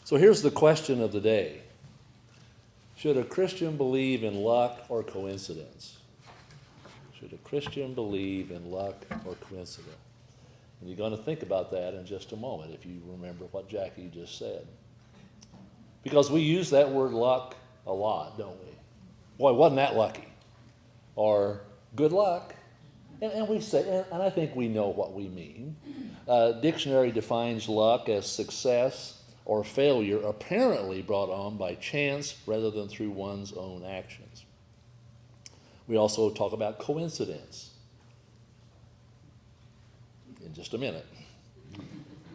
So here's the question of the day. Should a Christian believe in luck or coincidence? Should a Christian believe in luck or coincidence? And you're going to think about that in just a moment if you remember what Jackie just said. Because we use that word luck a lot, don't we? Boy, wasn't that lucky? Or good luck. And we say, and I think we know what we mean. Dictionary defines luck as success or failure apparently brought on by chance rather than through one's own actions. We also talk about coincidence in just a minute.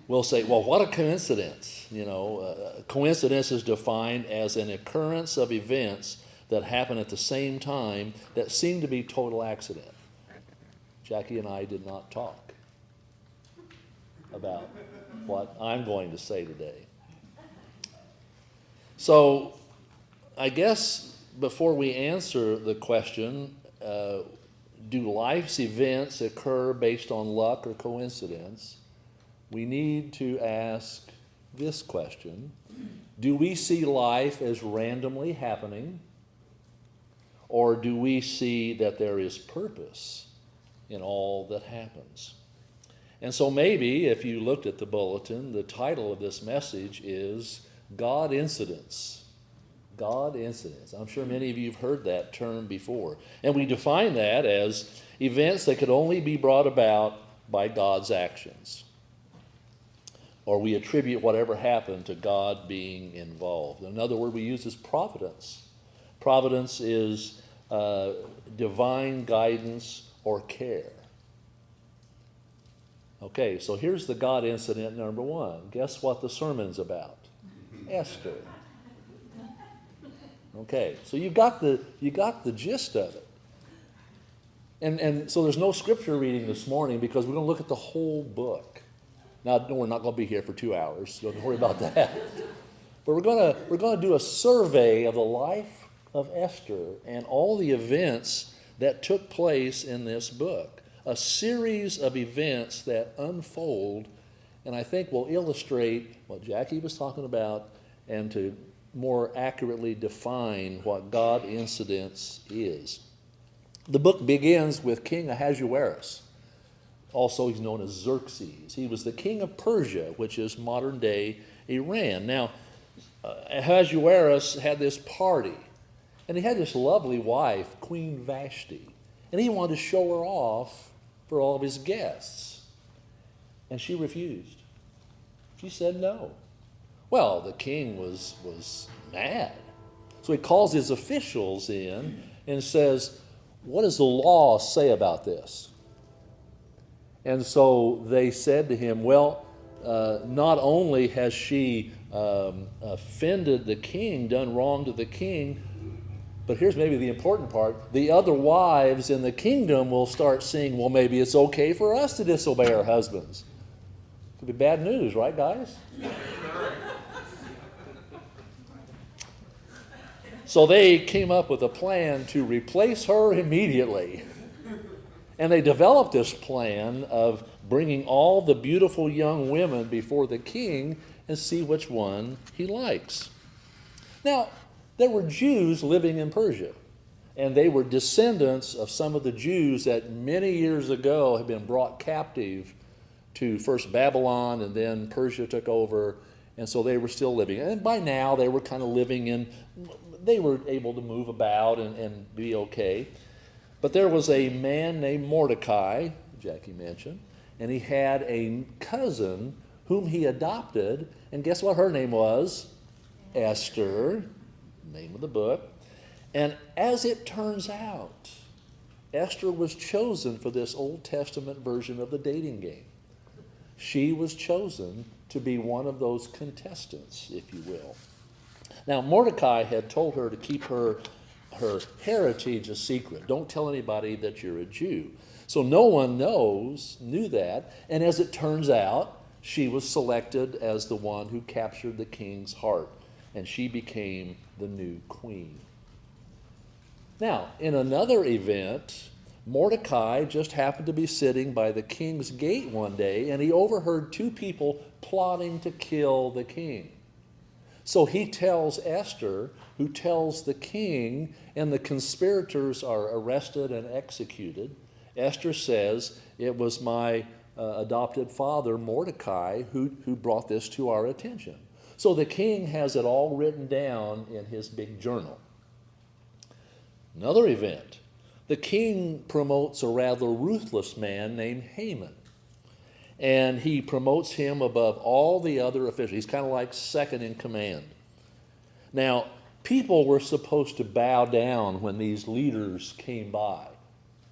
We'll say, well, what a coincidence. Coincidence is defined as an occurrence of events that happen at the same time that seem to be total accident. Jackie and I did not talk about what I'm going to say today. So I guess before we answer the question, do life's events occur based on luck or coincidence, we need to ask this question. Do we see life as randomly happening, or do we see that there is purpose in all that happens? And so maybe if you looked at the bulletin, the title of this message is Godincidence. Godincidence. I'm sure many of you have heard that term before. And we define that as events that could only be brought about by God's actions. Or we attribute whatever happened to God being involved. Another word we use is providence. Providence is divine guidance or care. Okay, so here's the God incident number one. Guess what the sermon's about? Esther. Okay, so you got the gist of it. And so there's no scripture reading this morning because we're going to look at the whole book. Now, no, we're not going to be here for 2 hours, so don't worry about that. But we're going to do a survey of the life of Esther and all the events that took place in this book. A series of events that unfold, and I think will illustrate what Jackie was talking about and to more accurately define what Godincidence is. The book begins with King Ahasuerus. Also, he's known as Xerxes. He was the king of Persia, which is modern-day Iran. Now, Ahasuerus had this party, and he had this lovely wife, Queen Vashti, and he wanted to show her off for all of his guests. And she refused. She said no. Well, the king was mad. So he calls his officials in and says, what does the law say about this? And so they said to him, well, not only has she offended the king, done wrong to the king, but here's maybe the important part. The other wives in the kingdom will start seeing, well, maybe it's okay for us to disobey our husbands. Could be bad news, right, guys? So they came up with a plan to replace her immediately. And they developed this plan of bringing all the beautiful young women before the king and see which one he likes. Now, there were Jews living in Persia, and they were descendants of some of the Jews that many years ago had been brought captive to first Babylon, and then Persia took over, and so they were still living. And by now, they were kind of living in, they were able to move about and be okay. But there was a man named Mordecai, Jackie mentioned, and he had a cousin whom he adopted, and guess what her name was? Esther, name of the book. And as it turns out, Esther was chosen for this Old Testament version of the dating game. She was chosen to be one of those contestants, if you will. Now, Mordecai had told her to keep her heritage a secret. Don't tell anybody that you're a Jew. So no one knew that. And as it turns out, she was selected as the one who captured the king's heart. And she became the new queen. Now, in another event, Mordecai just happened to be sitting by the king's gate one day, and he overheard two people plotting to kill the king. So he tells Esther, who tells the king, and the conspirators are arrested and executed. Esther says, it was my adopted father, Mordecai, who brought this to our attention. So the king has it all written down in his big journal. Another event. The king promotes a rather ruthless man named Haman. And he promotes him above all the other officials. He's kind of like second in command. Now, people were supposed to bow down when these leaders came by.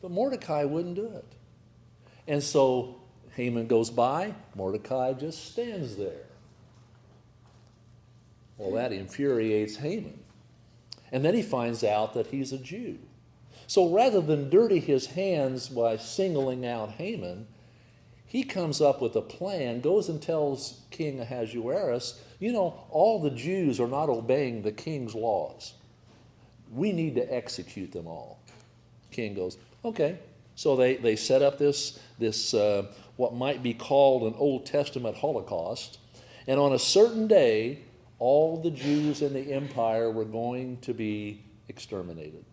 But Mordecai wouldn't do it. And so Haman goes by, Mordecai just stands there. Well, that infuriates Haman. And then he finds out that he's a Jew. So rather than dirty his hands by singling out Haman, he comes up with a plan, goes and tells King Ahasuerus, all the Jews are not obeying the king's laws. We need to execute them all. King goes, okay. So they set up this what might be called an Old Testament Holocaust. And on a certain day, all the Jews in the empire were going to be exterminated.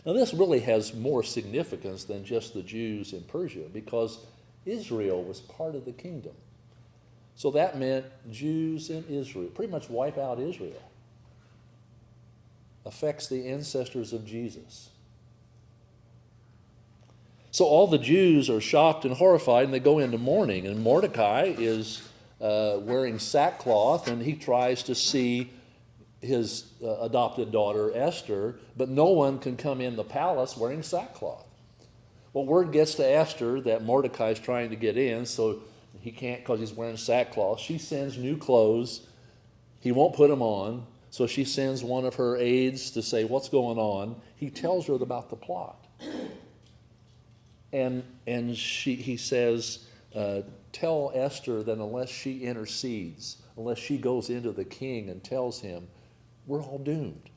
Now this really has more significance than just the Jews in Persia, because Israel was part of the kingdom. So that meant Jews in Israel, pretty much wipe out Israel. Affects the ancestors of Jesus. So all the Jews are shocked and horrified, and they go into mourning. And Mordecai is wearing sackcloth, and he tries to see his adopted daughter Esther, but no one can come in the palace wearing sackcloth. Well, word gets to Esther that Mordecai is trying to get in, so he can't because he's wearing sackcloth. She sends new clothes. He won't put them on, so she sends one of her aides to say, what's going on? He tells her about the plot. And he says, tell Esther that unless she intercedes, unless she goes into the king and tells him, we're all doomed.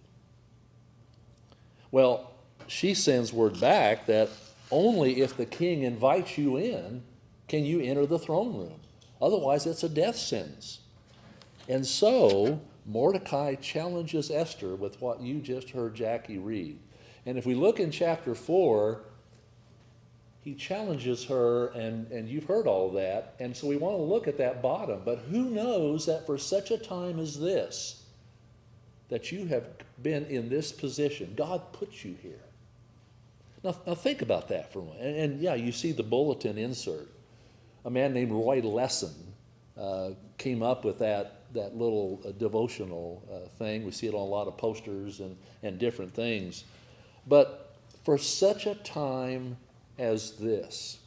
Well, she sends word back that only if the king invites you in can you enter the throne room. Otherwise, it's a death sentence. And so Mordecai challenges Esther with what you just heard Jackie read. And if we look in chapter 4, he challenges her, and you've heard all that, and so we want to look at that bottom. But who knows that for such a time as this, that you have been in this position? God put you here. Now think about that for a moment. And yeah, you see the bulletin insert. A man named Roy Lesson came up with that little devotional thing. We see it on a lot of posters and different things. But for such a time as this,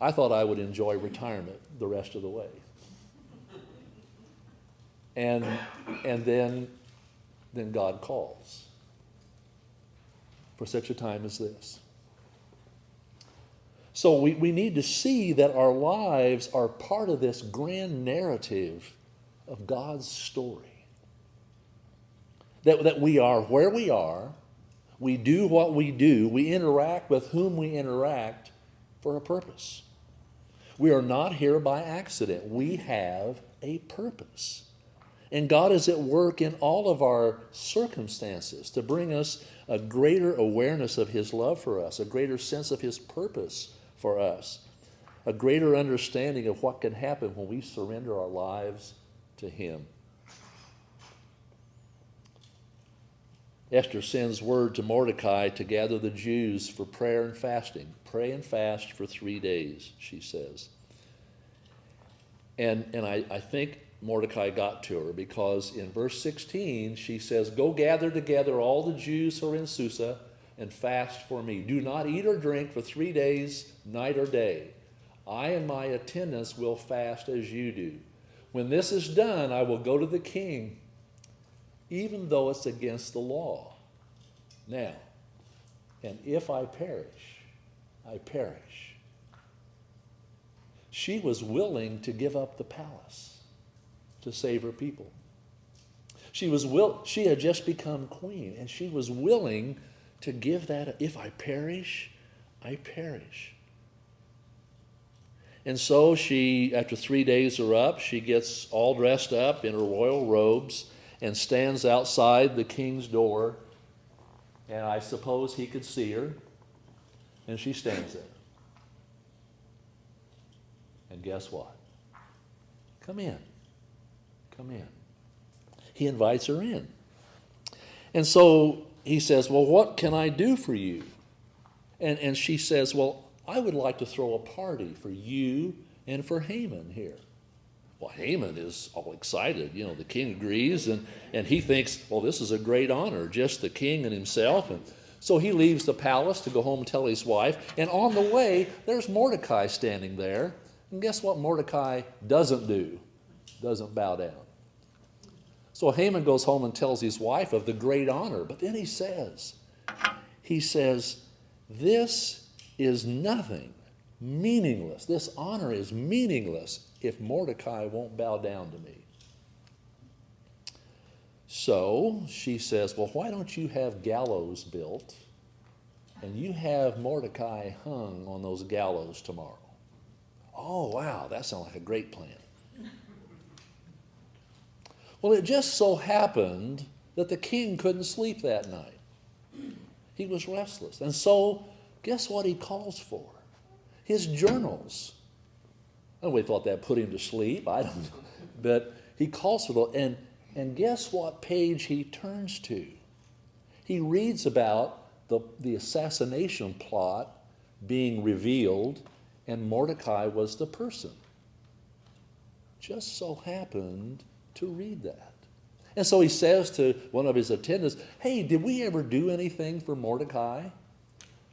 I thought I would enjoy retirement the rest of the way. And then God calls for such a time as this. So we need to see that our lives are part of this grand narrative of God's story. That we are where we are, we do what we do, we interact with whom we interact for a purpose. We are not here by accident. We have a purpose. And God is at work in all of our circumstances to bring us a greater awareness of His love for us, a greater sense of His purpose for us, a greater understanding of what can happen when we surrender our lives to Him. Esther sends word to Mordecai to gather the Jews for prayer and fasting. Pray and fast for 3 days, she says. And I think Mordecai got to her, because in verse 16 she says, go gather together all the Jews who are in Susa and fast for me. Do not eat or drink for 3 days, night or day. I and my attendants will fast as you do. When this is done, I will go to the king, even though it's against the law. Now, and if I perish, I perish. She was willing to give up the palace to save her people. She had just become queen, and she was willing to give that. If I perish, I perish. And so she, after 3 days are up, she gets all dressed up in her royal robes and stands outside the king's door. And I suppose he could see her. And she stands there. And guess what? Come in. Come in. He invites her in. And so he says, well, what can I do for you? And she says, well, I would like to throw a party for you and for Haman here. Well, Haman is all excited. You know, the king agrees, and he thinks, well, this is a great honor, just the king and himself. And so he leaves the palace to go home and tell his wife. And on the way, there's Mordecai standing there. And guess what Mordecai doesn't do? Doesn't bow down. So Haman goes home and tells his wife of the great honor. But then he says, this is nothing, meaningless. This honor is meaningless if Mordecai won't bow down to me. So she says, well, why don't you have gallows built and you have Mordecai hung on those gallows tomorrow? Oh, wow, that sounds like a great plan. Well, it just so happened that the king couldn't sleep that night. He was restless. And so, guess what he calls for? His journals. I don't know if he thought that put him to sleep. I don't know. But he calls for those. And guess what page he turns to? He reads about the assassination plot being revealed, and Mordecai was the person. Just so happened to read that. And so he says to one of his attendants, hey, did we ever do anything for Mordecai?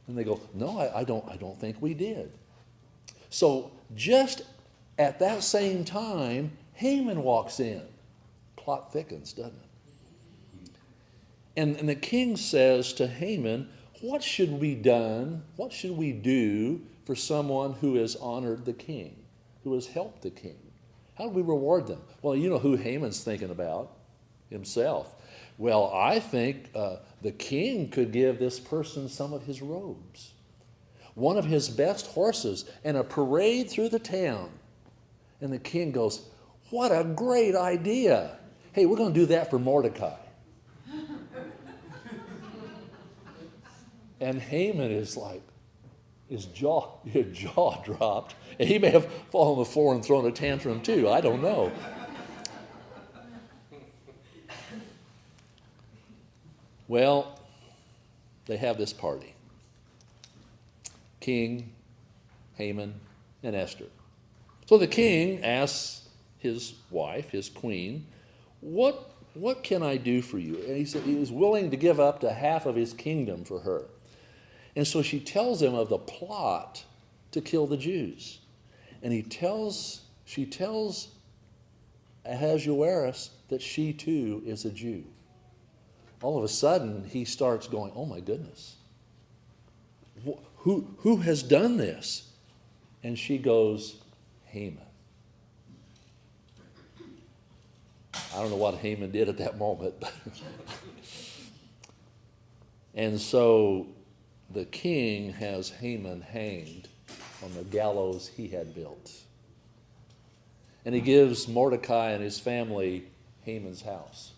And they go, no, I don't think we did. So just at that same time, Haman walks in. Plot thickens, doesn't it? And the king says to Haman, what should we do for someone who has honored the king, who has helped the king? How do we reward them? Well, you know who Haman's thinking about, himself. Well, I think the king could give this person some of his robes, one of his best horses, and a parade through the town. And the king goes, what a great idea. Hey, we're going to do that for Mordecai. And Haman is like, his jaw dropped. And he may have fallen on the floor and thrown a tantrum too. I don't know. Well, they have this party. King, Haman, and Esther. So the king asks his wife, his queen, what can I do for you? And he said he was willing to give up to half of his kingdom for her. And so she tells him of the plot to kill the Jews. And she tells Ahasuerus that she too is a Jew. All of a sudden, he starts going, oh my goodness, who has done this? And she goes, Haman. I don't know what Haman did at that moment. And so the king has Haman hanged on the gallows he had built. And he gives Mordecai and his family Haman's house.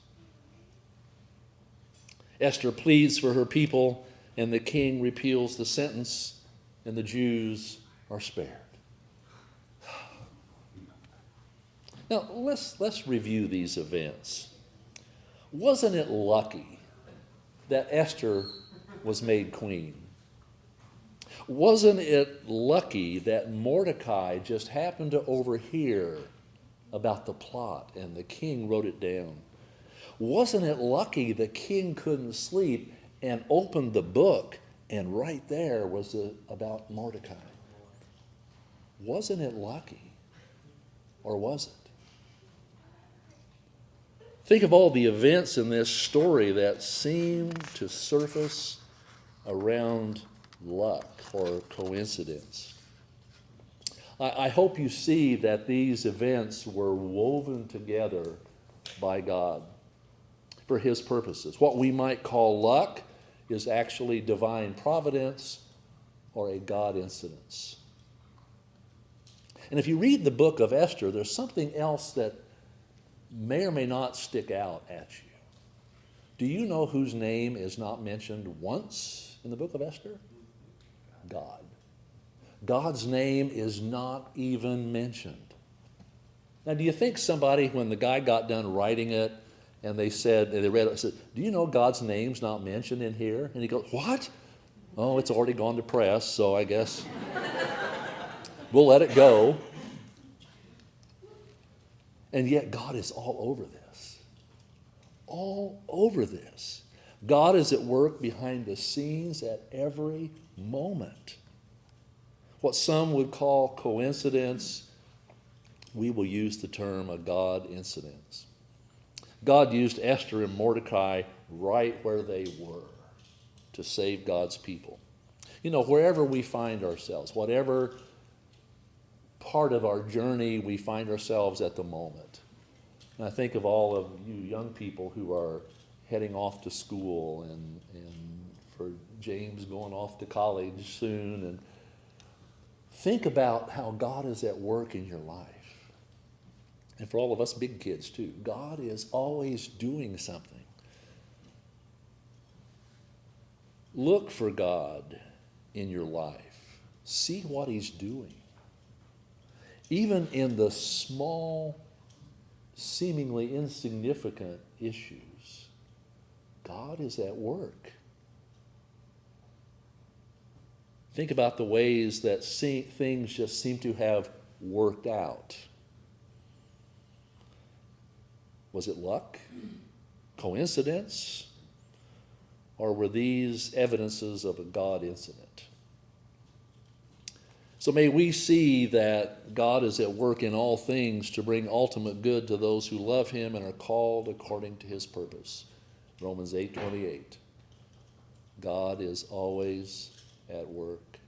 Esther pleads for her people, and the king repeals the sentence, and the Jews are spared. Now, let's review these events. Wasn't it lucky that Esther was made queen? Wasn't it lucky that Mordecai just happened to overhear about the plot and the king wrote it down? Wasn't it lucky the king couldn't sleep and opened the book and right there was about Mordecai? Wasn't it lucky? Or was it? Think of all the events in this story that seem to surface around luck or coincidence. I hope you see that these events were woven together by God for his purposes. What we might call luck is actually divine providence or a Godincidence. And if you read the book of Esther, there's something else that may or may not stick out at you. Do you know whose name is not mentioned once in the book of Esther? God. God's name is not even mentioned. Now, do you think somebody, when the guy got done writing it, and they read it, said, do you know God's name's not mentioned in here? And he goes, what? Oh, it's already gone to press, so I guess we'll let it go. And yet God is all over this. All over this. God is at work behind the scenes at every moment. What some would call coincidence, we will use the term a Godincidence. God used Esther and Mordecai right where they were to save God's people. You know, wherever we find ourselves, whatever part of our journey we find ourselves at the moment. And I think of all of you young people who are heading off to school and for James going off to college soon. And think about how God is at work in your life. And for all of us big kids too, God is always doing something. Look for God in your life. See what he's doing. Even in the small, seemingly insignificant issues, God is at work. Think about the ways that things just seem to have worked out. Was it luck? Coincidence? Or were these evidences of a God incident? So may we see that God is at work in all things to bring ultimate good to those who love him and are called according to his purpose. Romans 8:28. God is always at work.